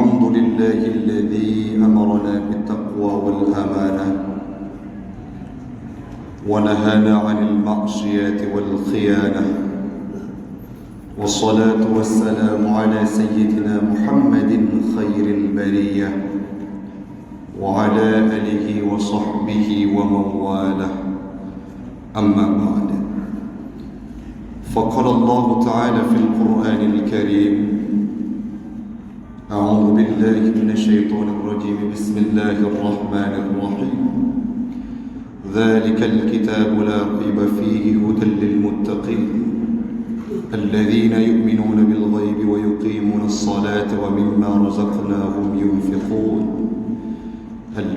الحمد لله الذي أمرنا بالتقوى والأمانة ونهانا عن المعصية والخيانة، والصلاة والسلام على سيدنا محمد خير البرية وعلى آله وصحبه ومن والاه. أما بعد، فقال الله تعالى في القرآن الكريم: أعوذ بالله من الشيطان الرجيم، بسم الله الرحمن الرحيم. ذلك الكتاب لا ريب فيه هدى للمتقين الذين يؤمنون بالغيب ويقيمون الصلاة ومما رزقناهم ينفقون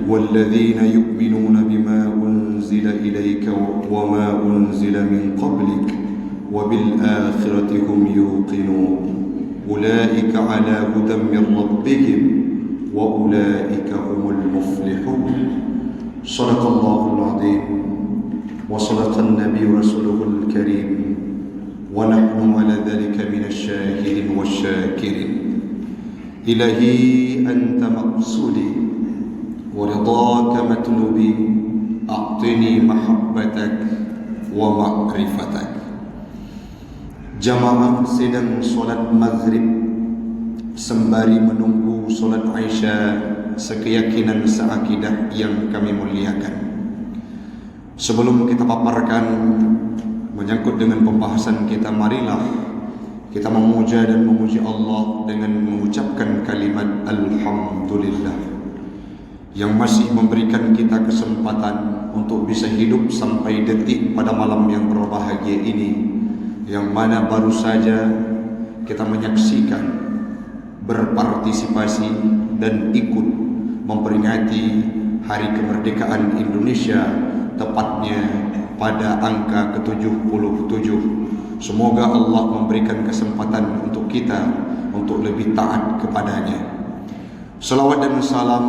والذين يؤمنون بما أنزل إليك وما أنزل من قبلك وبالآخرة هم يوقنون أولئك على هدى من ربهم وأولئك هم المفلحون. صدق الله العظيم وصدق النبي رسوله الكريم ونحن على ذلك من الشاهدين والشاكرين. إلهي أنت مقصودي ورضاك مطلوبي، أعطني محبتك ومعرفتك. Jamaah sedang solat maghrib sembari menunggu solat Isya sekeyakinan seakidah yang kami muliakan. Sebelum kita paparkan menyangkut dengan pembahasan kita, marilah kita memuja dan memuji Allah dengan mengucapkan kalimat Alhamdulillah yang masih memberikan kita kesempatan untuk bisa hidup sampai detik pada malam yang berbahagia ini, yang mana baru saja kita menyaksikan, berpartisipasi dan ikut memperingati Hari Kemerdekaan Indonesia, tepatnya pada angka ke-77. Semoga Allah memberikan kesempatan untuk kita untuk lebih taat kepadanya. Salawat dan salam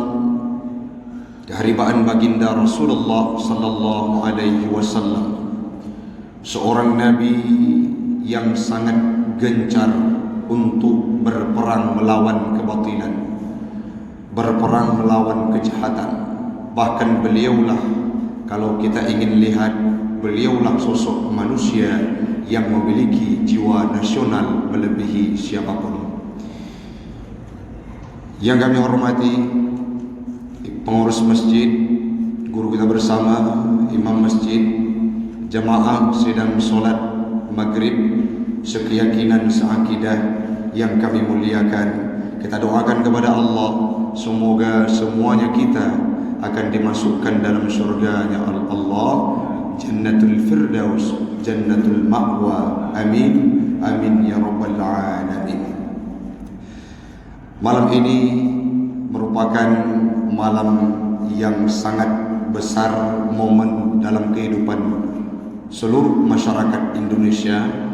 keharibaan baginda Rasulullah sallallahu alaihi wasallam, seorang nabi yang sangat gencar untuk berperang melawan kebatilan, berperang melawan kejahatan. Bahkan beliaulah, kalau kita ingin lihat, beliaulah sosok manusia yang memiliki jiwa nasional melebihi siapapun. Yang kami hormati pengurus masjid, guru kita bersama, imam masjid, jamaah sedang solat maghrib sekeyakinan seakidah yang kami muliakan. Kita doakan kepada Allah, semoga semuanya kita akan dimasukkan dalam surganya Allah, Jannatul Firdaus, Jannatul Ma'wa. Amin, amin ya rabbal alamin. Malam ini merupakan malam yang sangat besar, momen dalam kehidupan seluruh masyarakat Indonesia.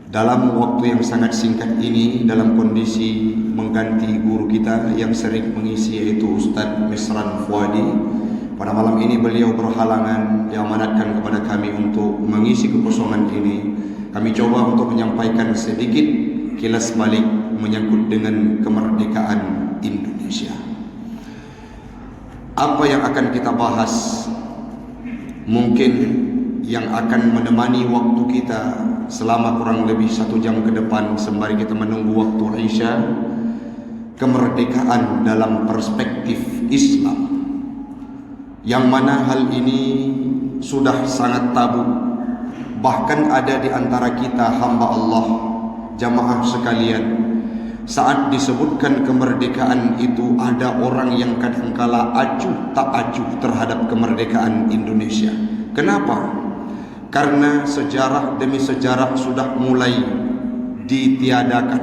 Dalam waktu yang sangat singkat ini, dalam kondisi mengganti guru kita yang sering mengisi, yaitu Ustadz Misran Fuadi, pada malam ini beliau berhalangan, diamanatkan kepada kami untuk mengisi kekosongan ini. Kami coba untuk menyampaikan sedikit kilas balik menyangkut dengan kemerdekaan Indonesia. Apa yang akan kita bahas mungkin yang akan menemani waktu kita selama kurang lebih 1 jam ke depan sembari kita menunggu waktu Isya, kemerdekaan dalam perspektif Islam, yang mana hal ini sudah sangat tabu. Bahkan ada di antara kita hamba Allah, jamaah sekalian, saat disebutkan kemerdekaan itu ada orang yang kadangkala acuh tak acuh terhadap kemerdekaan Indonesia. Kenapa? Karena sejarah demi sejarah sudah mulai ditiadakan,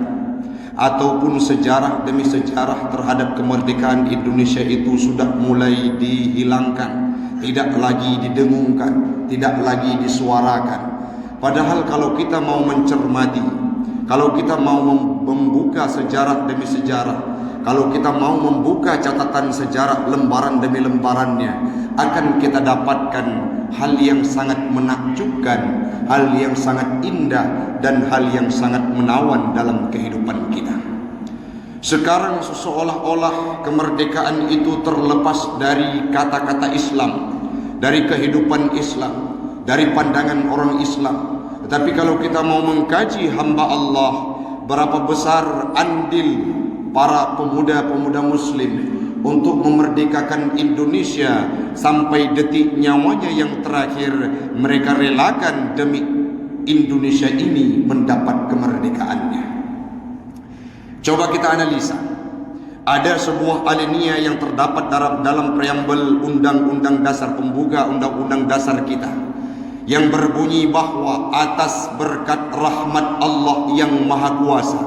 ataupun sejarah demi sejarah terhadap kemerdekaan Indonesia itu sudah mulai dihilangkan, tidak lagi didengungkan, tidak lagi disuarakan. Padahal kalau kita mau mencermati, kalau kita mau membuka sejarah demi sejarah, kalau kita mau membuka catatan sejarah lembaran demi lembarannya, akan kita dapatkan hal yang sangat menakjubkan, hal yang sangat indah, dan hal yang sangat menawan dalam kehidupan kita. Sekarang seolah-olah kemerdekaan itu terlepas dari kata-kata Islam, dari kehidupan Islam, dari pandangan orang Islam. Tetapi kalau kita mau mengkaji hamba Allah, berapa besar andil para pemuda-pemuda muslim untuk memerdekakan Indonesia sampai detik nyawanya yang terakhir, mereka relakan demi Indonesia ini mendapat kemerdekaannya. Coba kita analisa. Ada sebuah alinea yang terdapat dalam preambel Undang-Undang Dasar, pembuka Undang-Undang Dasar kita, yang berbunyi bahwa atas berkat rahmat Allah yang Maha Kuasa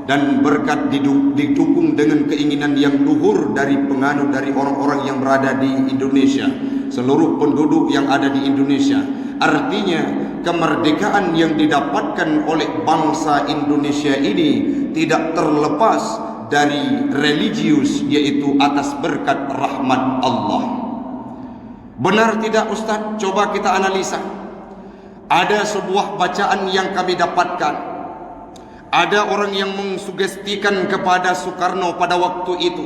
dan berkat didukung dengan keinginan yang luhur dari penganut dari orang-orang yang berada di Indonesia, seluruh penduduk yang ada di Indonesia. Artinya kemerdekaan yang didapatkan oleh bangsa Indonesia ini tidak terlepas dari religius, yaitu atas berkat rahmat Allah. Benar tidak Ustaz? Coba kita analisa. Ada sebuah bacaan yang kami dapatkan. Ada orang yang mengsugestikan kepada Soekarno pada waktu itu,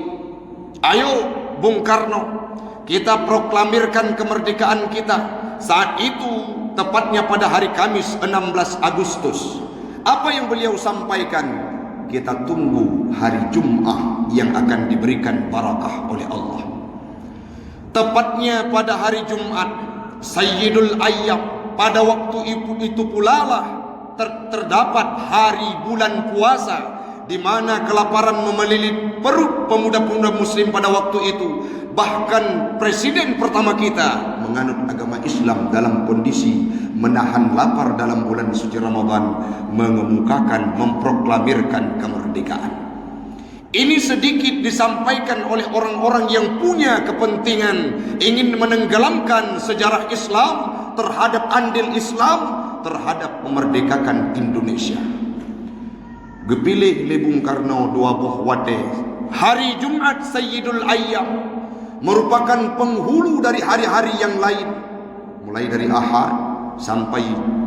ayo Bung Karno, kita proklamirkan kemerdekaan kita. Saat itu tepatnya pada hari Kamis 16 Agustus. Apa yang beliau sampaikan? Kita tunggu hari Jumat yang akan diberikan barakah oleh Allah. Tepatnya pada hari Jumat, Sayyidul Ayyam, pada waktu itu pula lah terdapat hari bulan puasa, di mana kelaparan memelilit perut pemuda-pemuda muslim pada waktu itu. Bahkan presiden pertama kita menganut agama Islam dalam kondisi menahan lapar dalam bulan suci Ramadan, mengemukakan, memproklamirkan kemerdekaan. Ini sedikit disampaikan oleh orang-orang yang punya kepentingan ingin menenggelamkan sejarah Islam terhadap andil Islam terhadap memerdekakan Indonesia. Gepilih le Bung Karno dua buah wate. Hari Jumat Sayyidul Ayyam merupakan penghulu dari hari-hari yang lain, mulai dari Ahad sampai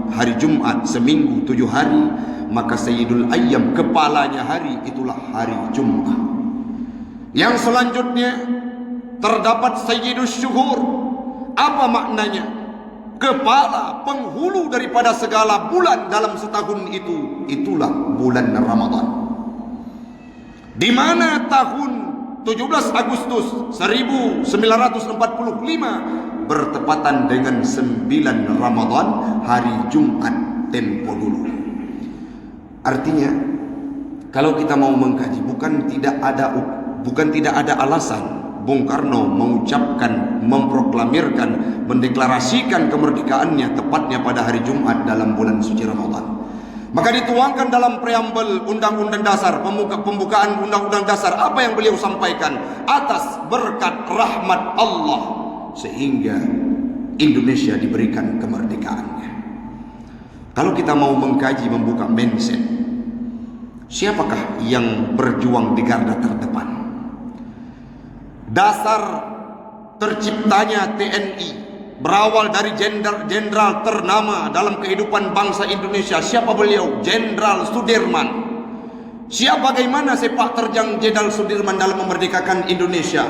hari Jumat, seminggu 7 hari. Maka Sayyidul Ayyam, kepalanya hari, itulah hari Jumat. Yang selanjutnya terdapat Sayyidul Syuhur. Apa maknanya? Kepala, penghulu daripada segala bulan dalam setahun itu, itulah bulan Ramadan. Di mana tahun 17 Agustus 1945 bertepatan dengan 9 Ramadan, hari Jumat tempo dulu. Artinya, kalau kita mau mengkaji, bukan tidak ada alasan Bung Karno mengucapkan, memproklamirkan, mendeklarasikan kemerdekaannya tepatnya pada hari Jumat dalam bulan suci Ramadan. Maka dituangkan dalam preambel Undang-Undang Dasar, pembukaan Undang-Undang Dasar, apa yang beliau sampaikan? Atas berkat rahmat Allah sehingga Indonesia diberikan kemerdekaannya. Kalau kita mau mengkaji, membuka mindset, siapakah yang berjuang di garda terdepan? Dasar terciptanya TNI berawal dari jenderal ternama dalam kehidupan bangsa Indonesia. Siapa beliau? Jenderal Sudirman. Siapa, bagaimana sepak terjang Jenderal Sudirman dalam memerdekakan Indonesia?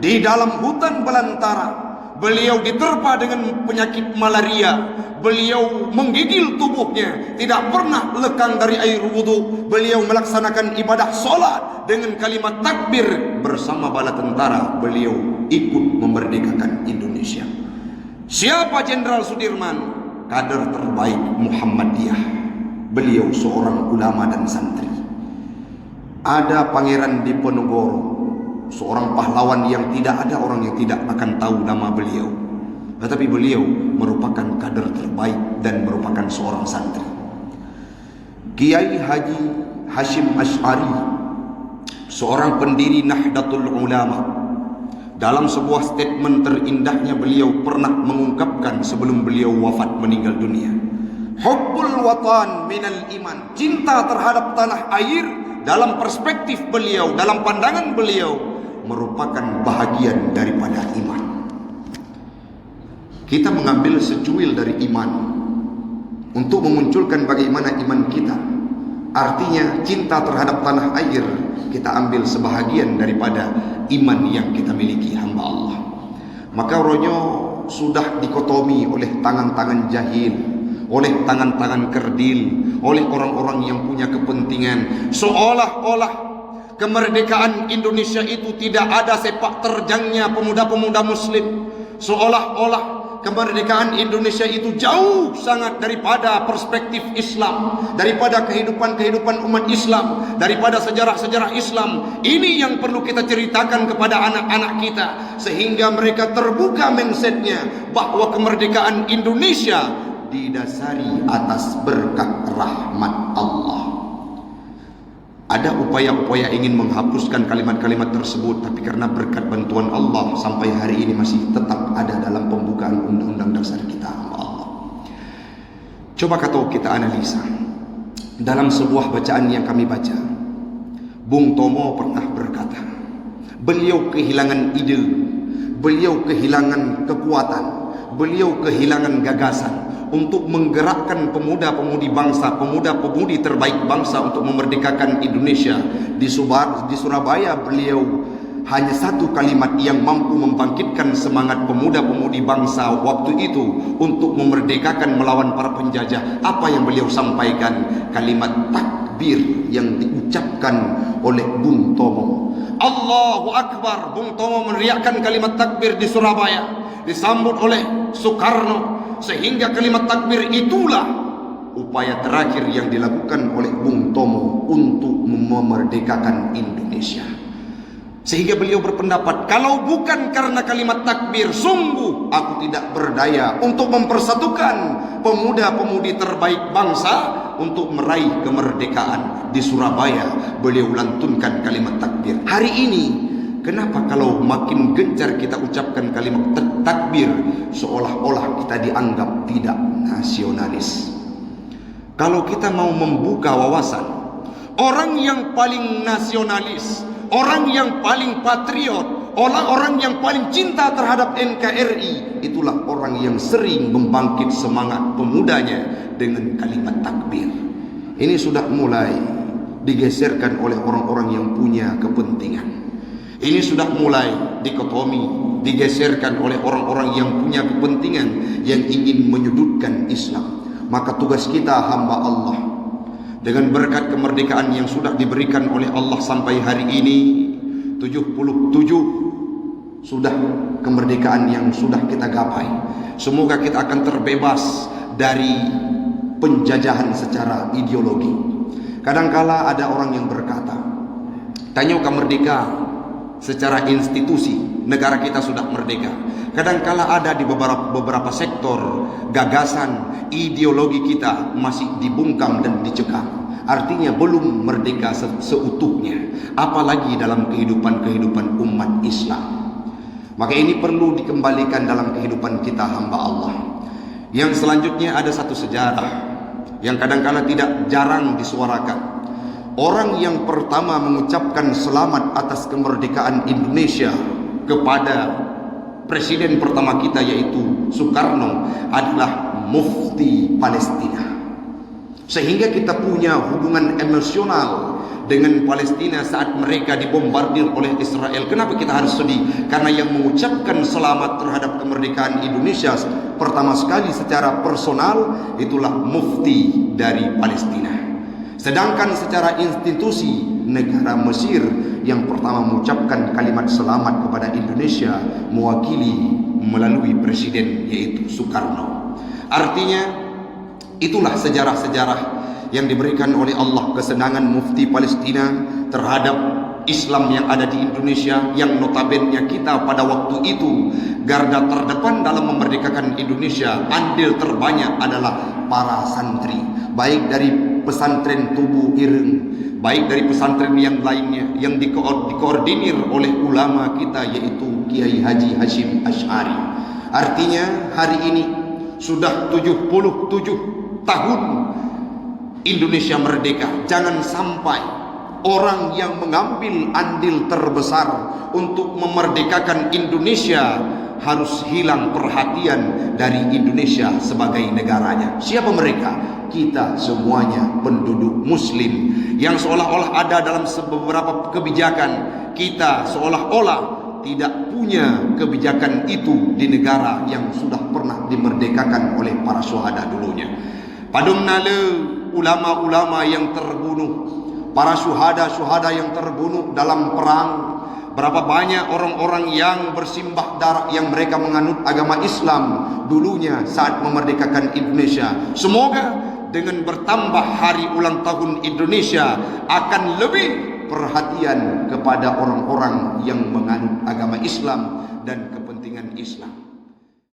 Di dalam hutan belantara, beliau diterpa dengan penyakit malaria. Beliau menggigil tubuhnya, tidak pernah lekang dari air wudhu. Beliau melaksanakan ibadah solat dengan kalimat takbir. Bersama bala tentara, beliau ikut memerdekakan Indonesia. Siapa Jenderal Sudirman? Kader terbaik Muhammadiyah. Beliau seorang ulama dan santri. Ada Pangeran Diponegoro, seorang pahlawan yang tidak ada orang yang tidak akan tahu nama beliau. Tetapi beliau merupakan kader terbaik dan merupakan seorang santri. Kiai Haji Hashim Asy'ari, seorang pendiri Nahdlatul Ulama, dalam sebuah statement terindahnya beliau pernah mengungkapkan sebelum beliau wafat meninggal dunia, hubbul watan minal iman, cinta terhadap tanah air dalam perspektif beliau, dalam pandangan beliau, merupakan bahagian daripada iman. Kita mengambil secuil dari iman untuk memunculkan bagaimana iman kita. Artinya cinta terhadap tanah air kita ambil sebahagian daripada iman yang kita miliki, hamba Allah. Maka ronyo sudah dikotomi oleh tangan-tangan jahil, oleh tangan-tangan kerdil, oleh orang-orang yang punya kepentingan, seolah-olah kemerdekaan Indonesia itu tidak ada sepak terjangnya pemuda-pemuda muslim, seolah-olah kemerdekaan Indonesia itu jauh sangat daripada perspektif Islam, daripada kehidupan umat Islam, daripada sejarah-sejarah Islam. Ini yang perlu kita ceritakan kepada anak-anak kita, sehingga mereka terbuka mindsetnya bahwa kemerdekaan Indonesia didasari atas berkat rahmat Allah. Ada upaya-upaya ingin menghapuskan kalimat-kalimat tersebut, tapi karena berkat bantuan Allah sampai hari ini masih tetap ada dalam pembukaan undang-undang dasar kita, Allah. Coba kita analisa. Dalam sebuah bacaan yang kami baca, Bung Tomo pernah berkata, beliau kehilangan ide, beliau kehilangan kekuatan, beliau kehilangan gagasan untuk menggerakkan pemuda-pemudi bangsa, pemuda-pemudi terbaik bangsa untuk memerdekakan Indonesia. Di Surabaya beliau hanya satu kalimat yang mampu membangkitkan semangat pemuda-pemudi bangsa waktu itu untuk memerdekakan melawan para penjajah. Apa yang beliau sampaikan? Kalimat takbir yang diucapkan oleh Bung Tomo. Allahu Akbar. Bung Tomo meneriakkan kalimat takbir di Surabaya, disambut oleh Soekarno. Sehingga kalimat takbir itulah upaya terakhir yang dilakukan oleh Bung Tomo untuk memerdekakan Indonesia. Sehingga beliau berpendapat, kalau bukan karena kalimat takbir, sungguh aku tidak berdaya untuk mempersatukan pemuda-pemudi terbaik bangsa untuk meraih kemerdekaan. Di Surabaya beliau lantunkan kalimat takbir. Hari ini kenapa kalau makin gencar kita ucapkan kalimat takbir, seolah-olah kita dianggap tidak nasionalis? Kalau kita mau membuka wawasan, orang yang paling nasionalis, orang yang paling patriot, orang yang paling cinta terhadap NKRI, itulah orang yang sering membangkit semangat pemudanya dengan kalimat takbir. Ini sudah mulai digeserkan oleh orang-orang yang punya kepentingan. Ini sudah mulai dikotomi, digeserkan oleh orang-orang yang punya kepentingan, yang ingin menyudutkan Islam. Maka tugas kita, hamba Allah, dengan berkat kemerdekaan yang sudah diberikan oleh Allah sampai hari ini, 77 sudah kemerdekaan yang sudah kita gapai. Semoga kita akan terbebas dari penjajahan secara ideologi. Kadangkala ada orang yang berkata, tanya merdeka secara institusi, negara kita sudah merdeka. Kadangkala ada di beberapa sektor gagasan ideologi kita masih dibungkam dan dicekam. Artinya belum merdeka seutuhnya, apalagi dalam kehidupan umat Islam. Maka ini perlu dikembalikan dalam kehidupan kita, hamba Allah. Yang selanjutnya ada satu sejarah yang kadangkala tidak jarang disuarakan. Orang yang pertama mengucapkan selamat atas kemerdekaan Indonesia kepada presiden pertama kita, yaitu Soekarno, adalah Mufti Palestina. Sehingga kita punya hubungan emosional dengan Palestina saat mereka dibombardir oleh Israel. Kenapa kita harus sedih? Karena yang mengucapkan selamat terhadap kemerdekaan Indonesia pertama sekali secara personal itulah Mufti dari Palestina. Sedangkan secara institusi, negara Mesir yang pertama mengucapkan kalimat selamat kepada Indonesia mewakili melalui presiden, yaitu Soekarno. Artinya itulah sejarah-sejarah yang diberikan oleh Allah, kesenangan Mufti Palestina terhadap Islam yang ada di Indonesia, yang notabene kita pada waktu itu garda terdepan dalam memerdekakan Indonesia. Andil terbanyak adalah para santri, baik dari pesantren Tubuh Ireng, baik dari pesantren yang lainnya yang dikoordinir oleh ulama kita, yaitu Kiai Haji Hashim Asy'ari. Artinya hari ini sudah 77 tahun Indonesia merdeka. Jangan sampai orang yang mengambil andil terbesar untuk memerdekakan Indonesia harus hilang perhatian dari Indonesia sebagai negaranya. Siapa mereka? kita semuanya penduduk muslim, yang seolah-olah ada dalam beberapa kebijakan kita seolah-olah tidak punya kebijakan itu di negara yang sudah pernah dimerdekakan oleh para syuhada dulunya. Padung nale ulama-ulama yang terbunuh, para syuhada-syuhada yang terbunuh dalam perang. Berapa banyak orang-orang yang bersimbah darah yang mereka menganut agama Islam dulunya saat memerdekakan Indonesia. Semoga dengan bertambah hari ulang tahun Indonesia akan lebih perhatian kepada orang-orang yang menganut agama Islam dan kepentingan Islam.